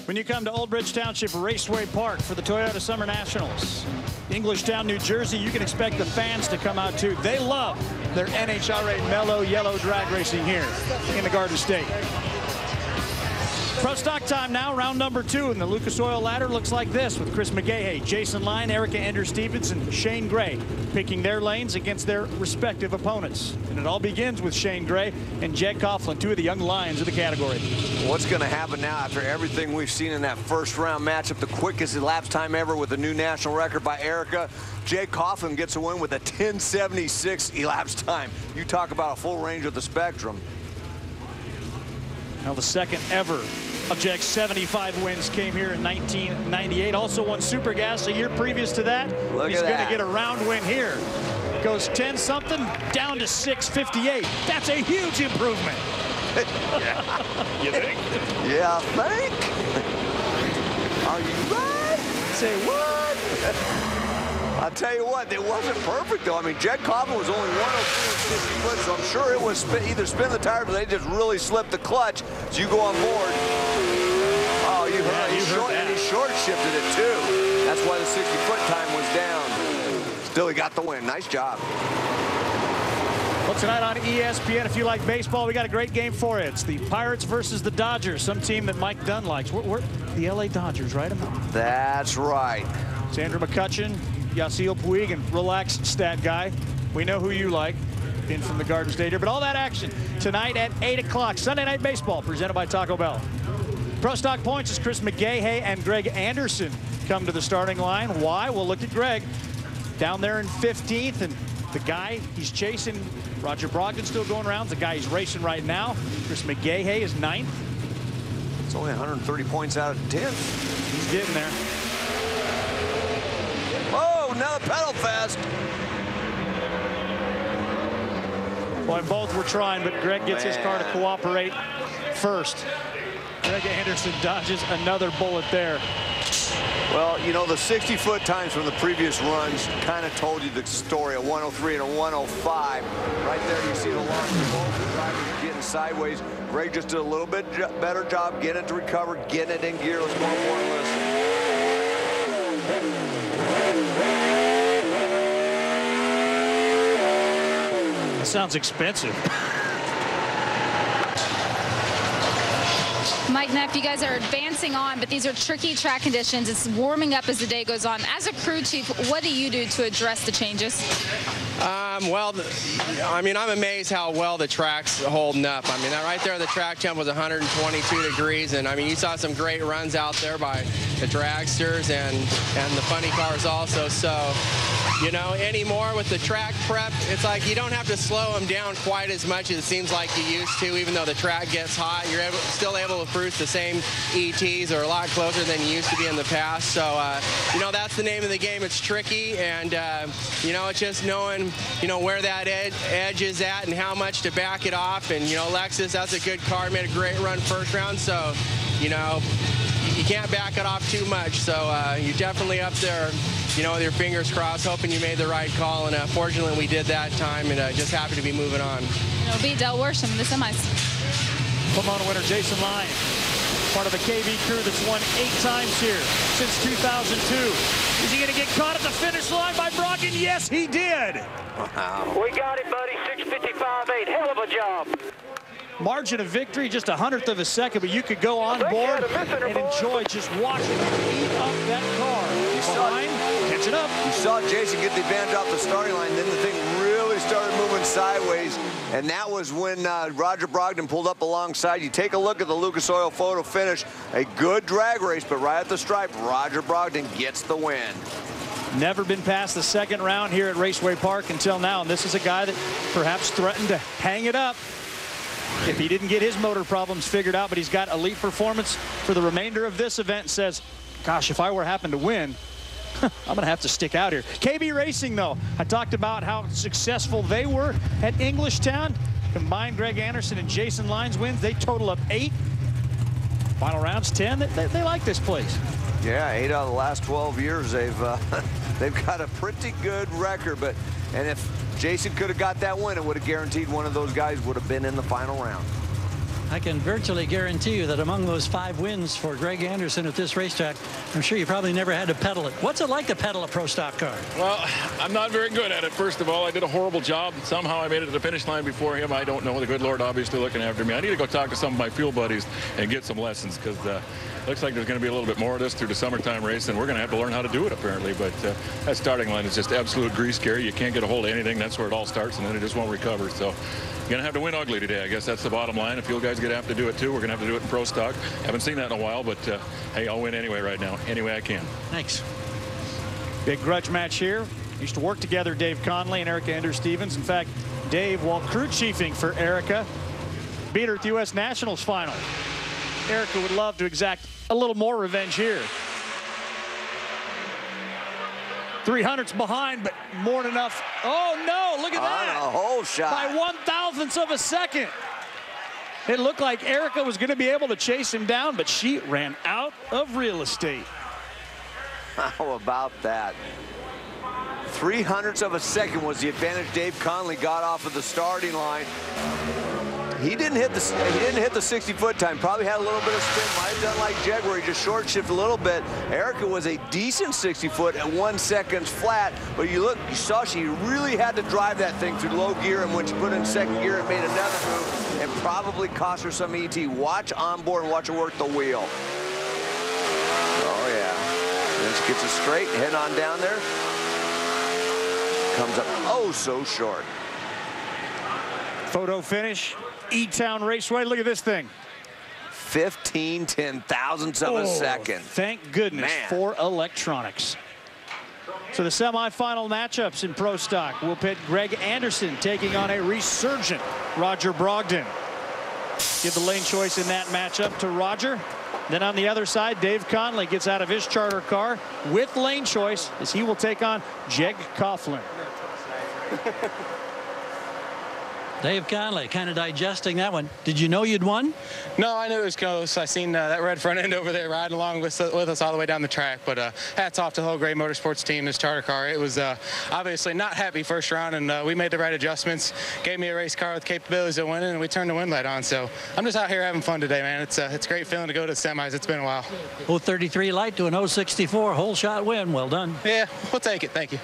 When you come to Old Bridge Township Raceway Park for the Toyota Summer Nationals, Englishtown, New Jersey, you can expect the fans to come out too. They love their NHRA mellow yellow drag racing here in the Garden State. Pro stock time now, round number 2, and the Lucas Oil ladder looks like this with Chris McGahey, Jason Line, Erica Ender-Stevens, and Shane Gray picking their lanes against their respective opponents. And it all begins with Shane Gray and Jed Coughlin, 2 of the young lions of the category. What's going to happen now after everything we've seen in that first round matchup, the quickest elapsed time ever with a new national record by Erica? Jed Coughlin gets a win with a 10:76 elapsed time. You talk about a full range of the spectrum. Now the second ever of Jed's 75 wins came here in 1998. Also won Super Gas a year previous to that. He's going to get a round win here. Goes 10-something down to 6:58. That's a huge improvement. Yeah. You think? Yeah, I think. Are you right? Say what? I'll tell you what, it wasn't perfect, though. I mean, Jed Coughlin was only 102 and 50 foot, so I'm sure it was either spin the tires or they just really slipped the clutch. So you go on board. Oh, you heard, and he short shifted it, too. That's why the 60-foot time was down. Still, he got the win. Nice job. Well, tonight on ESPN, if you like baseball, we got a great game for you. It's the Pirates versus the Dodgers, some team that Mike Dunn likes. We're the LA Dodgers, right? That's right. Sandra McCutcheon, Yasiel Puig, and relaxed stat guy. We know who you like, in from the Garden State here. But all that action tonight at 8 o'clock. Sunday Night Baseball presented by Taco Bell. Pro Stock Points as Chris McGahey and Greg Anderson come to the starting line. Why? Well, look at Greg down there in 15th, and the guy he's chasing, Roger Brogdon, still going around. The guy he's racing right now, Chris McGahey, is 9th. It's only 130 points out of 10th. He's getting there. Oh, another pedal fast. Well, both were trying, but Greg gets his car to cooperate first. Greg Anderson dodges another bullet there. Well, you know, the 60-foot times from the previous runs kind of told you the story. A 103 and a 105. Right there, you see the launch of both the drivers getting sideways. Greg just did a little bit better job getting it to recover, getting it in gear. Let's go on board and listen. That sounds expensive. Mike Neff, you guys are advancing on, but these are tricky track conditions. It's warming up as the day goes on. As a crew chief, what do you do to address the changes? Well, I mean, I'm amazed how well the track's holding up. I mean, right there, the track temp was 122 degrees, and I mean, you saw some great runs out there by the dragsters and the funny cars also. So, you know, anymore with the track prep, it's like you don't have to slow them down quite as much as it seems like you used to. Even though the track gets hot, you're still able to cruise the same ETs or a lot closer than you used to be in the past. So, you know, that's the name of the game. It's tricky, and, you know, it's just knowing, you know, where that edge is at and how much to back it off. And, you know, Lexus, that's a good car, made a great run first round. So, you know, you can't back it off too much. So you're definitely up there, you know, with your fingers crossed, hoping you made the right call. And fortunately, we did that time, and just happy to be moving on. It'll be Del Worsham in the semis. Pomona winner Jason Line, part of a KB crew that's won 8 times here since 2002. Is he going to get caught at the finish line by Brogdon? Yes, he did. Wow. We got it, buddy. 6:55.8. Hell of a job. Margin of victory, just 100th of a second, but you could go on board and enjoy just watching him eat up that car. Catching up. You saw Jason get the advantage off the starting line, then the thing really started moving sideways, and that was when Roger Brogdon pulled up alongside. You take a look at the Lucas Oil photo finish, a good drag race, but right at the stripe, Roger Brogdon gets the win. Never been past the second round here at Raceway Park until now, and this is a guy that perhaps threatened to hang it up if he didn't get his motor problems figured out, but he's got elite performance for the remainder of this event and says, gosh, if I were happen to win, I'm going to have to stick out here. KB Racing, though, I talked about how successful they were at Englishtown. Combined Greg Anderson and Jason Line's wins, they total up 8. Final rounds 10. They like this place. Yeah, 8 out of the last 12 years, they've got a pretty good record. And if Jason could have got that win, it would have guaranteed one of those guys would have been in the final round. I can virtually guarantee you that among those 5 wins for Greg Anderson at this racetrack, I'm sure you probably never had to pedal it. What's it like to pedal a Pro Stock car? Well, I'm not very good at it. First of all, I did a horrible job. Somehow I made it to the finish line before him. I don't know. The good Lord obviously looking after me. I need to go talk to some of my fuel buddies and get some lessons, because looks like there's going to be a little bit more of this through the summertime race, and we're going to have to learn how to do it, apparently. But that starting line is just absolute grease scary. You can't get a hold of anything. That's where it all starts, and then it just won't recover. So you're going to have to win ugly today. I guess that's the bottom line. If you guys get to have to do it too, we're going to have to do it in Pro Stock. Haven't seen that in a while, but hey, I'll win anyway right now. Any way I can. Thanks. Big grudge match here. Used to work together, Dave Conley and Erica Anders-Stevens. In fact, Dave, while crew chiefing for Erica, beat her at the U.S. Nationals final. Erica would love to exact a little more revenge here. 300's behind, but more than enough. Oh, no, look at that. On a whole shot. By 1/1000th of a second. It looked like Erica was going to be able to chase him down, but she ran out of real estate. How about that? 0.03 of a second was the advantage Dave Conley got off of the starting line. He didn't hit the 60-foot time. Probably had a little bit of spin. Might have done like Jeg, where he just short shifted a little bit. Erica was a decent 60-foot at 1 second flat. But you saw she really had to drive that thing through low gear, and when she put in second gear, it made another move and probably cost her some ET. Watch on board and watch her work the wheel. Oh yeah. And then she gets it straight, head on down there. Comes up oh so short. Photo finish. E-Town Raceway. Look at this thing. 15 10,000ths of a second. Thank goodness for electronics. So the semifinal matchups in Pro Stock will pit Greg Anderson taking on a resurgent Roger Brogdon. Give the lane choice in that matchup to Roger. Then on the other side, Dave Conley gets out of his charter car with lane choice as he will take on Jeg Coughlin. Dave Conley kind of digesting that one. Did you know you'd won? No, I knew it was close. I seen that red front end over there riding along with us all the way down the track. But hats off to the whole Gray Motorsports team, this charter car. It was obviously not happy first round, and we made the right adjustments. Gave me a race car with capabilities of winning, and we turned the wind light on. So I'm just out here having fun today, man. It's a great feeling to go to the semis. It's been a while. 0.33 light to an 0.64 whole shot win. Well done. Yeah, we'll take it. Thank you.